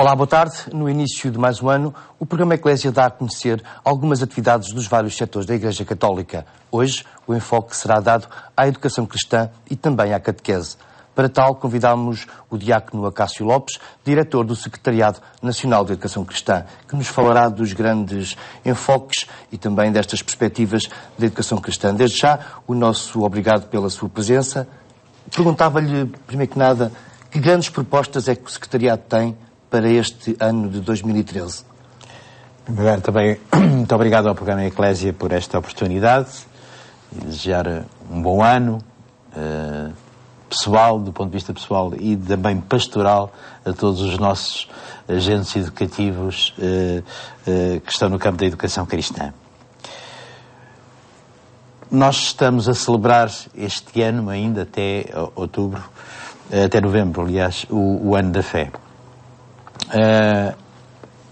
Olá, boa tarde. No início de mais um ano, o programa Eclésia dá a conhecer algumas atividades dos vários setores da Igreja Católica. Hoje, o enfoque será dado à educação cristã e também à catequese. Para tal, convidamos o diácono Acácio Lopes, diretor do Secretariado Nacional de Educação Cristã, que nos falará dos grandes enfoques e também destas perspectivas da educação cristã. Desde já, o nosso obrigado pela sua presença. Perguntava-lhe, primeiro que nada, que grandes propostas é que o Secretariado tem para este ano de 2013? Primeiro, também, muito obrigado ao programa Eclésia por esta oportunidade e desejar um bom ano pessoal, do ponto de vista pessoal e também pastoral, a todos os nossos agentes educativos que estão no campo da educação cristã. Nós estamos a celebrar este ano ainda até outubro, até novembro, aliás, o ano da fé.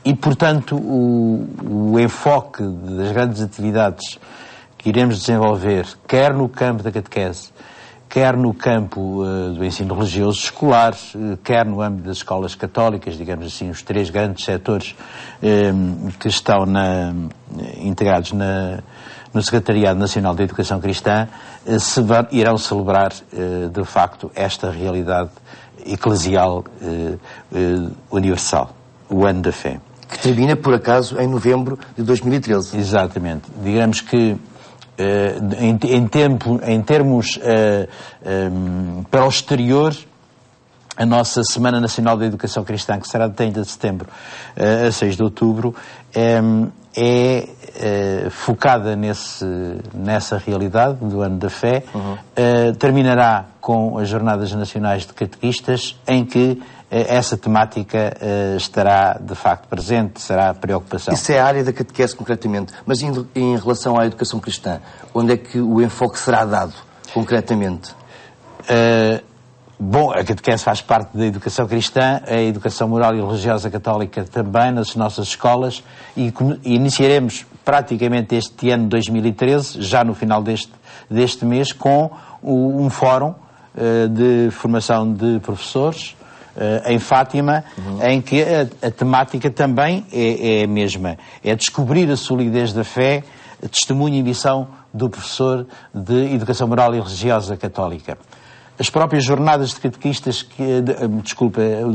E, portanto, o enfoque das grandes atividades que iremos desenvolver, quer no campo da catequese, quer no campo do ensino religioso escolar, quer no âmbito das escolas católicas, digamos assim, os três grandes setores que estão integrados no Secretariado Nacional de Educação Cristã, irão celebrar, de facto, esta realidade eclesial universal, o ano da fé. Que termina, por acaso, em novembro de 2013. Exatamente. Digamos que, em termos para o exterior, a nossa Semana Nacional da Educação Cristã, que será de 30 de setembro a 6 de outubro, é focada nessa realidade do ano da fé. Terminará com as Jornadas Nacionais de Catequistas, em que essa temática estará de facto presente, será a preocupação. Isso é a área da catequese concretamente, mas em relação à educação cristã, onde é que o enfoque será dado concretamente? Bom, a catequese faz parte da educação cristã, a educação moral e religiosa católica também, nas nossas escolas, e iniciaremos praticamente este ano 2013, já no final deste mês, com um fórum de formação de professores em Fátima, em que a temática também é a mesma. É descobrir a solidez da fé, testemunho e missão do professor de educação moral e religiosa católica. As próprias jornadas de catequistas,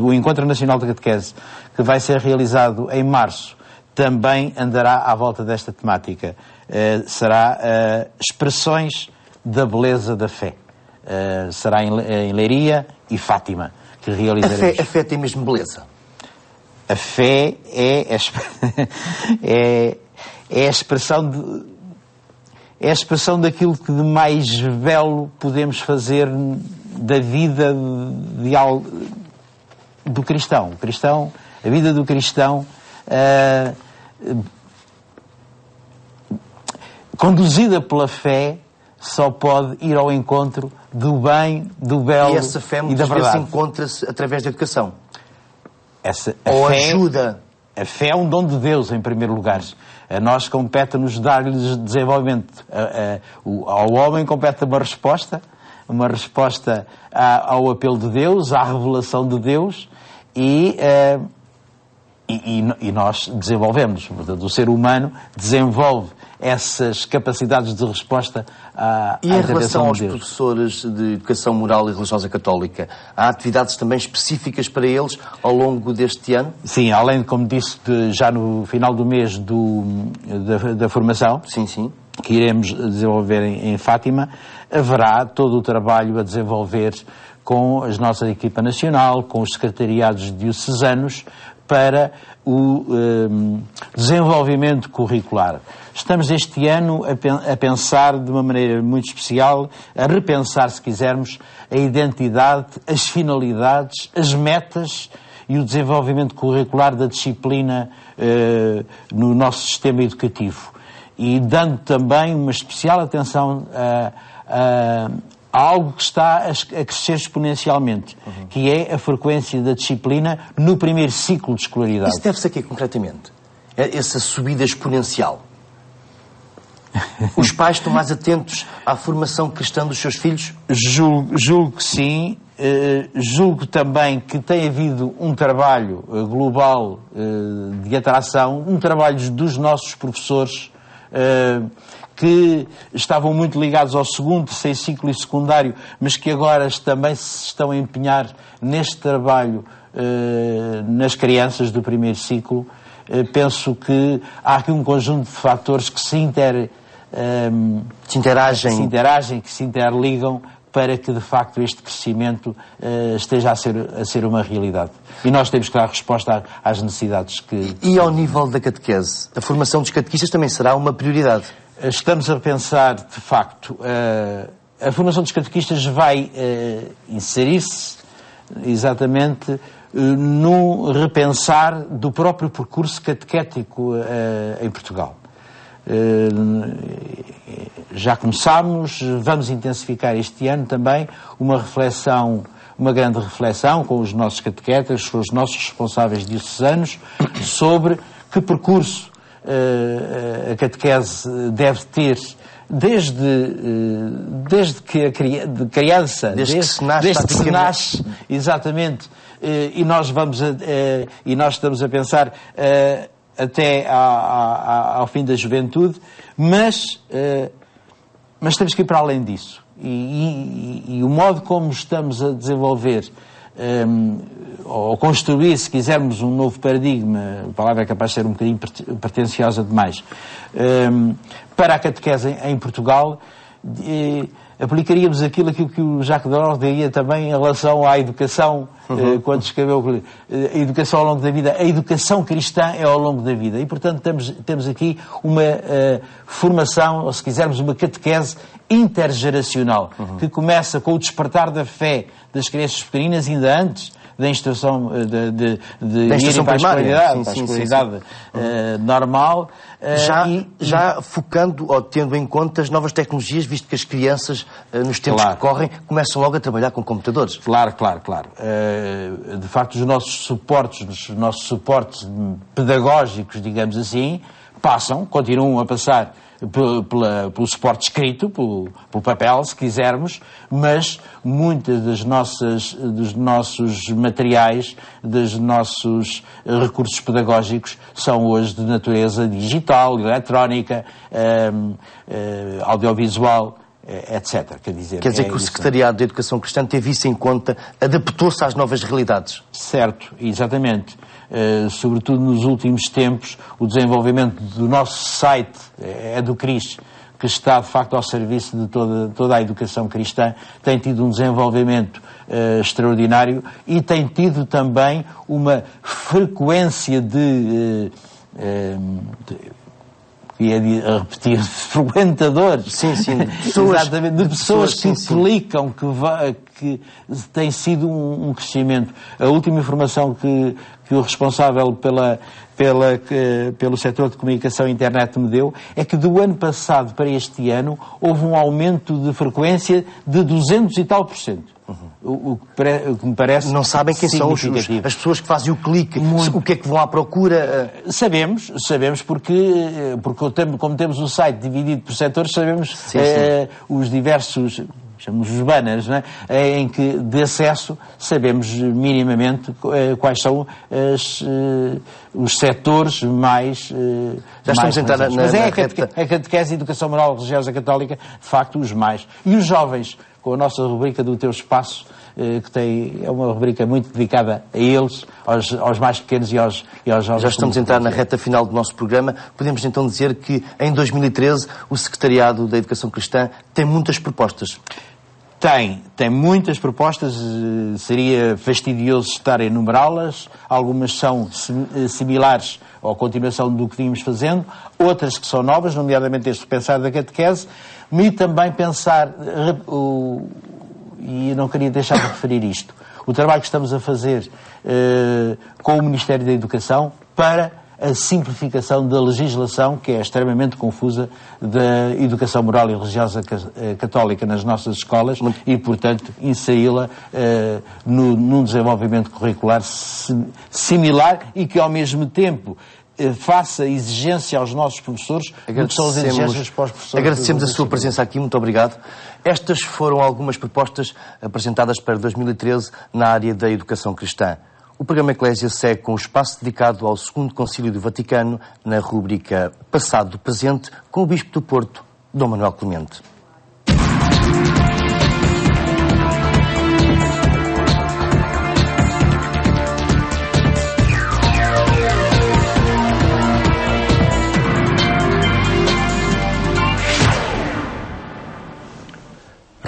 o Encontro Nacional de Catequese, que vai ser realizado em março, também andará à volta desta temática. Será expressões da beleza da fé. Será em Leiria e Fátima que realizaremos. A fé tem mesmo beleza? A fé é a expressão é a expressão daquilo que de mais belo podemos fazer da vida do cristão. A vida do cristão, conduzida pela fé, só pode ir ao encontro do bem, do belo e da verdade. E essa fé muitas vezes encontra-se através da educação? Ajuda? A fé é um dom de Deus, em primeiro lugar. A nós compete-nos dar-lhes desenvolvimento. Ao homem compete uma resposta ao apelo de Deus, à revelação de Deus, e nós desenvolvemos. Portanto, o ser humano desenvolve essas capacidades de resposta à intervenção de Deus. E em relação aos professores de educação moral e religiosa católica, há atividades também específicas para eles ao longo deste ano? Sim, além, como disse, já no final do mês da formação, sim, que iremos desenvolver em Fátima, haverá todo o trabalho a desenvolver com a nossa equipa nacional, com os secretariados diocesanos, para o desenvolvimento curricular. Estamos este ano a pensar de uma maneira muito especial, a repensar, se quisermos, a identidade, as finalidades, as metas e o desenvolvimento curricular da disciplina no nosso sistema educativo. E dando também uma especial atenção a algo que está a crescer exponencialmente, que é a frequência da disciplina no primeiro ciclo de escolaridade. Isso deve-se a quê, concretamente? Essa subida exponencial? Os pais estão mais atentos à formação cristã dos seus filhos? Julgo que sim. Julgo também que tem havido um trabalho global de atração, um trabalho dos nossos professores que estavam muito ligados ao segundo, terceiro ciclo e secundário, mas que agora também se estão a empenhar neste trabalho nas crianças do primeiro ciclo. Penso que há aqui um conjunto de fatores que se interagem, que se interligam para que, de facto, este crescimento esteja a ser uma realidade. E nós temos que dar resposta às necessidades que... E ao nível da catequese? A formação dos catequistas também será uma prioridade? Estamos a pensar, de facto, a formação dos catequistas vai inserir-se exatamente no repensar do próprio percurso catequético em Portugal. Já começámos, vamos intensificar este ano também uma grande reflexão com os nossos catequetas, com os nossos responsáveis diocesanos, sobre que percurso a catequese deve ter desde que a criança, desde que se nasce, exatamente, e nós estamos a pensar até ao fim da juventude, mas temos que ir para além disso. E o modo como estamos a desenvolver ou construir, se quisermos, um novo paradigma, a palavra é capaz de ser um bocadinho pretenciosa demais, para a catequese em Portugal, aplicaríamos aquilo que o Jacques Delors diria também em relação à educação, quando escreveu a educação ao longo da vida. A educação cristã é ao longo da vida. E, portanto, temos aqui uma formação, ou se quisermos, uma catequese intergeracional, que começa com o despertar da fé das crianças pequeninas, ainda antes da instrução de irem para a escolaridade normal. Já focando ou tendo em conta as novas tecnologias, visto que as crianças, nos tempos que correm, começam logo a trabalhar com computadores. Claro. De facto, os nossos suportes pedagógicos, digamos assim, continuam a passar pelo suporte escrito, pelo papel, se quisermos, mas muitas dos nossos materiais, dos nossos recursos pedagógicos são hoje de natureza digital, eletrónica, audiovisual, etc. Quer dizer que o Secretariado da Educação Cristã teve isso em conta, adaptou-se às novas realidades. Certo, exatamente. Sobretudo nos últimos tempos, o desenvolvimento do nosso site EduCris, que está de facto ao serviço de toda a educação cristã, tem tido um desenvolvimento extraordinário e tem tido também uma frequência a repetir, frequentadores. Sim. De pessoas que implicam que tem sido um crescimento. A última informação que o responsável pelo setor de comunicação e internet me deu é que do ano passado para este ano houve um aumento de frequência de 200 e tal %. O que me parece não sabem quem são as pessoas que fazem o clique, o que é que vão à procura? Sabemos porque como temos o site dividido por setores, sabemos os diversos, chamamos os banners, não é? De acesso, sabemos minimamente quais são os setores mais... Já estamos a entrar na reta. A catequese e a educação moral religiosa católica, de facto, os mais. E os jovens, com a nossa rubrica do Teu Espaço, que é uma rubrica muito dedicada a eles, aos mais pequenos e aos jovens. Já estamos a entrar na reta final do nosso programa. Podemos então dizer que em 2013 o Secretariado da Educação Cristã tem muitas propostas. Tem muitas propostas, seria fastidioso estar a enumerá-las. Algumas são similares ou a continuação do que vínhamos fazendo, outras que são novas, nomeadamente este pensar da catequese, e também pensar, e não queria deixar de referir isto, o trabalho que estamos a fazer com o Ministério da Educação para a simplificação da legislação, que é extremamente confusa, da educação moral e religiosa católica nas nossas escolas e, portanto, inseri-la num desenvolvimento curricular similar e que, ao mesmo tempo, faça exigência aos nossos professores do que são as exigências para os professores. Agradecemos a sua presença aqui, muito obrigado. Estas foram algumas propostas apresentadas para 2013 na área da educação cristã. O programa Eclésia segue com o espaço dedicado ao Segundo Concílio do Vaticano na rúbrica Passado Presente com o Bispo do Porto, Dom Manuel Clemente.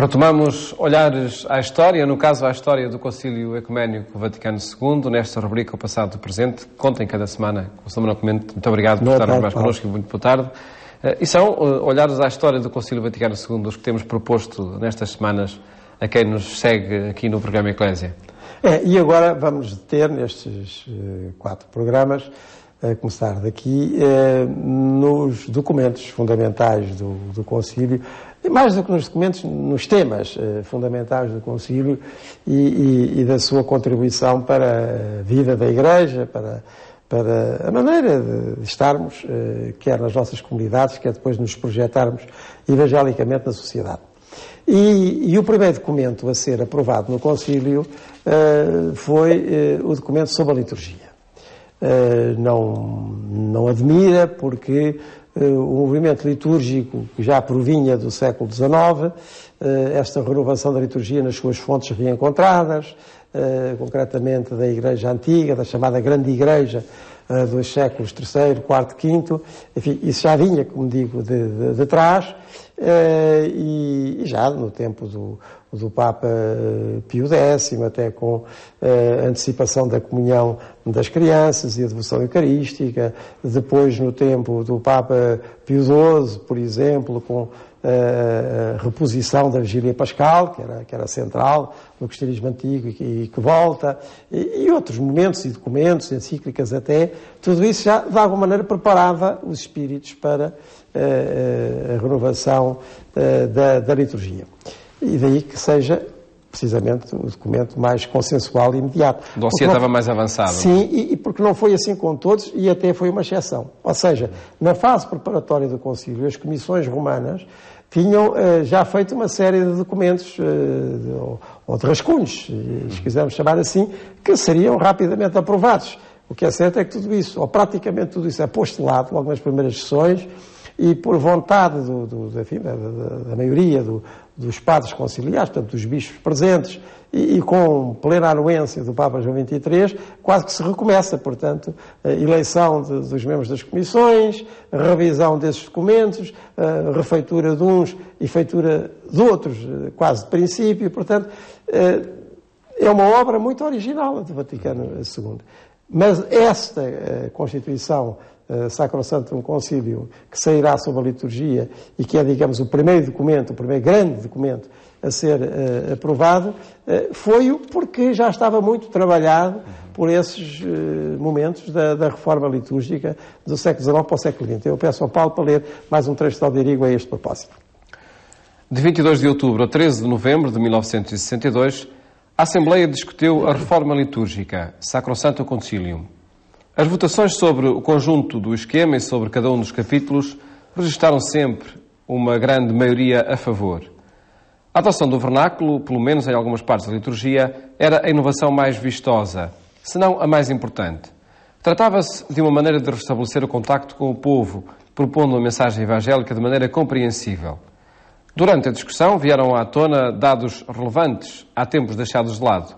Retomamos olhares à história, no caso à história do Concílio Ecuménico Vaticano II, nesta rubrica O Passado do Presente, contem cada semana com o Sr. Manuel Clemente. Muito obrigado por estarmos mais connosco e muito boa tarde. E são olhares à história do Concílio Vaticano II, os que temos proposto nestas semanas a quem nos segue aqui no programa Eclésia. E agora vamos ter nestes 4 programas, a começar daqui, nos documentos fundamentais do Concílio, mais do que nos documentos, nos temas fundamentais do Concílio e da sua contribuição para a vida da Igreja, para a maneira de estarmos, quer nas nossas comunidades, quer depois nos projetarmos evangelicamente na sociedade. E o primeiro documento a ser aprovado no Concílio foi o documento sobre a liturgia. Não admira, porque o movimento litúrgico que já provinha do século XIX, esta renovação da liturgia nas suas fontes reencontradas, concretamente da Igreja Antiga, da chamada Grande Igreja dos séculos III, IV, V, enfim, isso já vinha, como digo, de trás, e já no tempo do Papa Pio X, até com a antecipação da comunhão das crianças e a devoção eucarística, depois no tempo do Papa Pio XII, por exemplo, com a reposição da Vigília Pascal, que era central no cristianismo antigo e que volta, e outros momentos e documentos, encíclicas até, tudo isso já de alguma maneira preparava os espíritos para a renovação da liturgia. E daí que seja precisamente o documento mais consensual e imediato. O dossiê estava mais avançado. Sim, e porque não foi assim com todos, e até foi uma exceção. Ou seja, na fase preparatória do Concílio, as comissões romanas tinham já feito uma série de documentos, ou de rascunhos, se quisermos chamar assim, que seriam rapidamente aprovados. O que é certo é que tudo isso, ou praticamente tudo isso, é posto de lado logo nas primeiras sessões, e por vontade da maioria dos padres conciliares, portanto dos bispos presentes, e com plena anuência do Papa João XXIII, quase que se recomeça, portanto, a eleição dos membros das comissões, a revisão desses documentos, a refeitura de uns e feitura de outros, quase de princípio, portanto, é uma obra muito original do Vaticano II. Mas esta Constituição Sacrosanctum Concilium, que sairá sobre a liturgia e que é, digamos, o primeiro grande documento a ser aprovado, foi porque já estava muito trabalhado por esses momentos da reforma litúrgica do século XIX para o século XX. Eu peço ao Paulo para ler mais um trecho de Alderigo a este propósito. De 22 de outubro a 13 de novembro de 1962, a Assembleia discutiu a reforma litúrgica, Sacrosanctum Concilium. As votações sobre o conjunto do esquema e sobre cada um dos capítulos registaram sempre uma grande maioria a favor. A adoção do vernáculo, pelo menos em algumas partes da liturgia, era a inovação mais vistosa, se não a mais importante. Tratava-se de uma maneira de restabelecer o contacto com o povo, propondo uma mensagem evangélica de maneira compreensível. Durante a discussão vieram à tona dados relevantes, há tempos deixados de lado.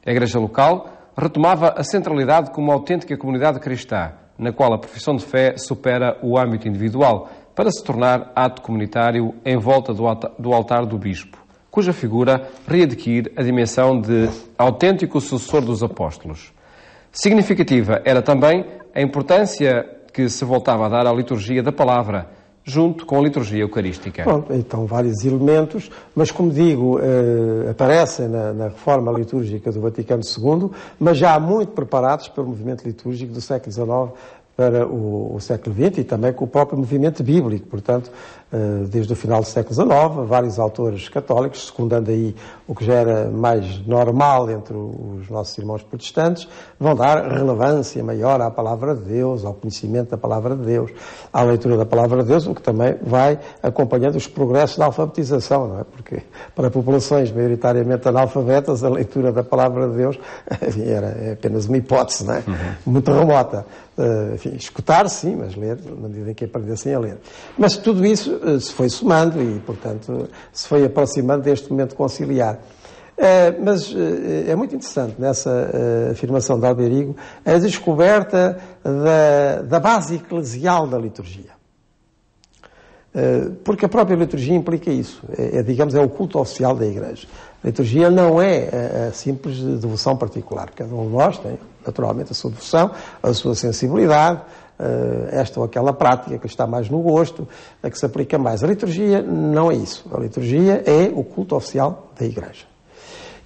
A Igreja local retomava a centralidade como autêntica comunidade cristã, na qual a profissão de fé supera o âmbito individual, para se tornar ato comunitário em volta do altar do bispo, cuja figura readquire a dimensão de autêntico sucessor dos apóstolos. Significativa era também a importância que se voltava a dar à liturgia da palavra, junto com a liturgia eucarística. Bom, então, vários elementos, mas, como digo, aparecem na reforma litúrgica do Vaticano II, mas já muito preparados pelo movimento litúrgico do século XIX para o século XX e também com o próprio movimento bíblico. Portanto, desde o final do século XIX, vários autores católicos, secundando aí o que já era mais normal entre os nossos irmãos protestantes, vão dar relevância maior à palavra de Deus, ao conhecimento da palavra de Deus, à leitura da palavra de Deus, o que também vai acompanhando os progressos da alfabetização, não é? Porque para populações maioritariamente analfabetas, a leitura da palavra de Deus era apenas uma hipótese, não é? Muito remota. Enfim, escutar sim, mas ler, na medida em que aprendessem a ler. Mas tudo isso se foi somando e, portanto, se foi aproximando deste momento conciliar. Mas é muito interessante nessa afirmação de Alberigo a descoberta da base eclesial da liturgia. Porque a própria liturgia implica isso. Digamos, é o culto oficial da Igreja. A liturgia não é a simples devoção particular. Cada um de nós tem, naturalmente, a sua devoção, a sua sensibilidade, esta ou aquela prática que está mais no gosto, a que se aplica mais. A liturgia não é isso. A liturgia é o culto oficial da Igreja.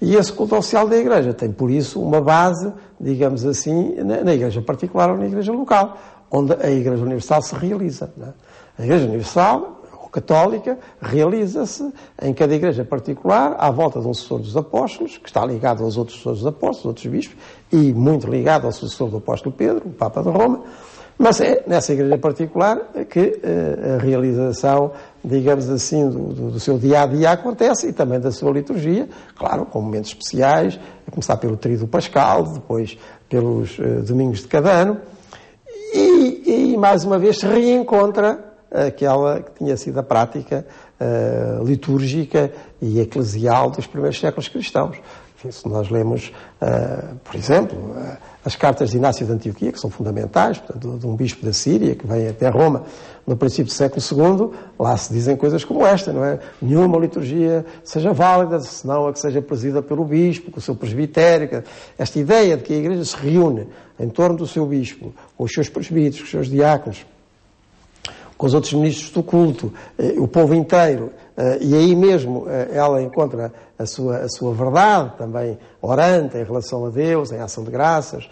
E esse culto oficial da Igreja tem, por isso, uma base, digamos assim, na Igreja particular ou na Igreja local, onde a Igreja Universal se realiza. Não é? A Igreja Universal, ou católica, realiza-se em cada igreja particular, à volta de um sucessor dos apóstolos, que está ligado aos outros sucessores dos apóstolos, outros bispos, e muito ligado ao sucessor do apóstolo Pedro, o Papa de Roma. Mas é nessa igreja particular que a realização, digamos assim, do seu dia-a-dia acontece, e também da sua liturgia, claro, com momentos especiais, a começar pelo Tríduo Pascal, depois pelos domingos de cada ano, e mais uma vez se reencontra aquela que tinha sido a prática litúrgica e eclesial dos primeiros séculos cristãos. Enfim, se nós lemos, por exemplo, as cartas de Inácio de Antioquia, que são fundamentais, portanto, de um bispo da Síria, que vem até Roma no princípio do século II, lá se dizem coisas como esta, não é? Nenhuma liturgia seja válida, senão a que seja presidida pelo bispo, com o seu presbitério. Esta ideia de que a Igreja se reúne em torno do seu bispo, com os seus presbíteros, com os seus diáconos, com os outros ministros do culto, o povo inteiro, e aí mesmo ela encontra a sua verdade, também orante em relação a Deus, em ação de graças,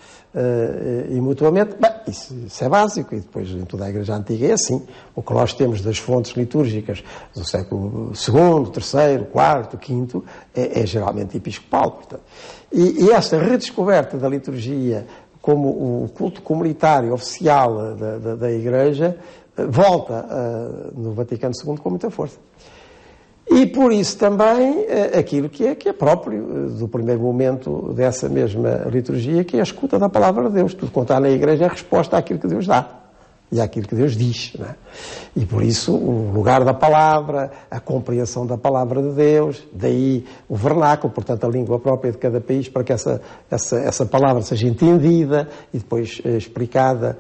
e mutuamente. Bem, isso é básico, e depois em toda a Igreja Antiga é assim. O que nós temos das fontes litúrgicas do século II, III, IV, V, é geralmente episcopal. Portanto. E esta redescoberta da liturgia como o culto comunitário oficial da Igreja volta no Vaticano II com muita força. E por isso também aquilo que é próprio do primeiro momento dessa mesma liturgia, que é a escuta da palavra de Deus. Tudo quanto há na Igreja é a resposta àquilo que Deus dá e àquilo que Deus diz. Não é? E por isso o lugar da palavra, a compreensão da palavra de Deus, daí o vernáculo, portanto a língua própria de cada país, para que essa palavra seja entendida e depois explicada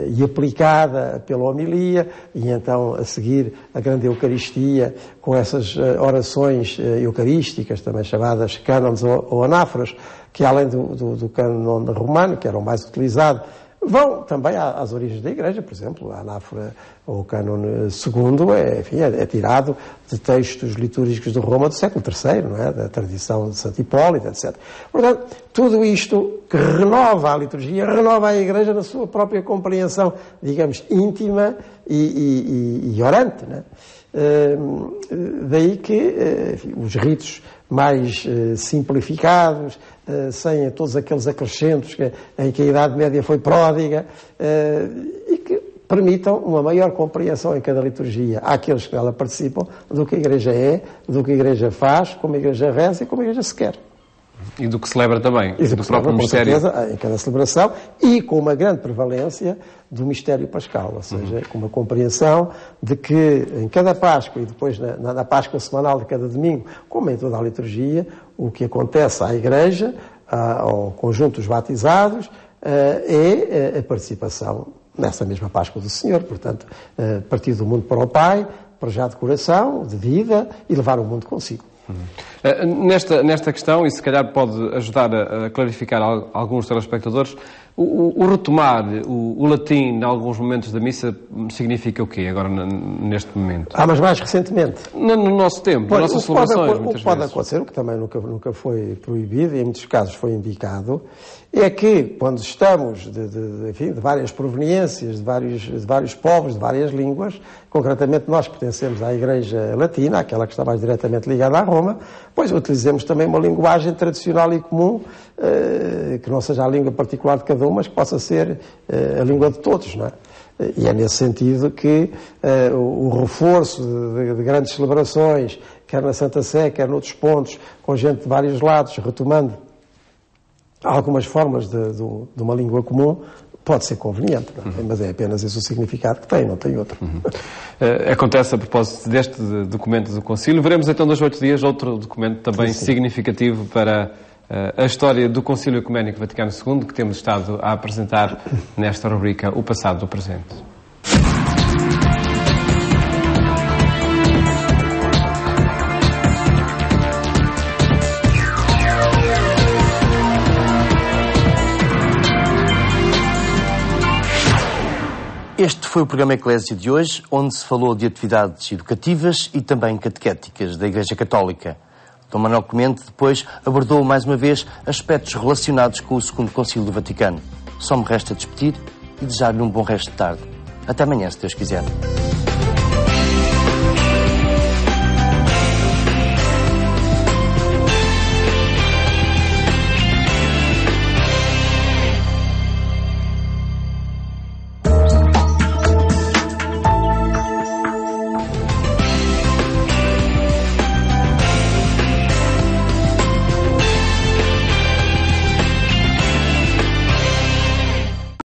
e aplicada pela homilia, e então a seguir a grande Eucaristia com essas orações eucarísticas, também chamadas cânones ou anáforas, que além do cânon romano, que era o mais utilizado, vão também às origens da Igreja. Por exemplo, a anáfora ou o cânon segundo é tirado de textos litúrgicos de Roma do século III, não é? Da tradição de Santo Hipólito, etc. Portanto, tudo isto que renova a liturgia, renova a Igreja na sua própria compreensão, digamos, íntima e orante, não é? Daí que enfim, os ritos mais simplificados, sem todos aqueles acrescentos em que a Idade Média foi pródiga, e que permitam uma maior compreensão em cada liturgia àqueles que nela participam do que a Igreja é, do que a Igreja faz, como a Igreja reza e como a Igreja se quer. E do que celebra também, e do próprio mistério. Com certeza, em cada celebração, e com uma grande prevalência do mistério pascal, ou seja, com uma compreensão de que em cada Páscoa e depois na Páscoa semanal de cada domingo, como em toda a liturgia, o que acontece à Igreja, ao conjunto dos batizados, é a participação nessa mesma Páscoa do Senhor. Portanto, partir do mundo para o Pai, para já de coração, de vida, e levar o mundo consigo. Nesta questão, e se calhar pode ajudar a clarificar alguns telespectadores, O retomar o latim em alguns momentos da missa significa o quê agora, neste momento? Mas mais recentemente? No nosso tempo, nas nossas celebrações, muitas vezes. O que pode acontecer, o que também nunca foi proibido e em muitos casos foi indicado, é que quando estamos de várias proveniências, de vários povos, de várias línguas, concretamente nós pertencemos à Igreja Latina, aquela que está mais diretamente ligada a Roma, pois utilizemos também uma linguagem tradicional e comum, que não seja a língua particular de cada um, mas que possa ser a língua de todos, não é? E é nesse sentido que o reforço de grandes celebrações, quer na Santa Sé, quer noutros pontos, com gente de vários lados, retomando algumas formas de uma língua comum, pode ser conveniente, não é? Mas é apenas esse o significado que tem, não tem outro. Acontece a propósito deste documento do Concílio. Veremos então, 2 a 8 dias, outro documento também significativo para a história do Concílio Ecuménico Vaticano II, que temos estado a apresentar nesta rubrica O Passado do Presente. Este foi o programa Eclésia de hoje, onde se falou de atividades educativas e também catequéticas da Igreja Católica. Dom Manuel Clemente depois abordou mais uma vez aspectos relacionados com o Segundo Concílio do Vaticano. Só me resta despedir e desejar-lhe um bom resto de tarde. Até amanhã, se Deus quiser.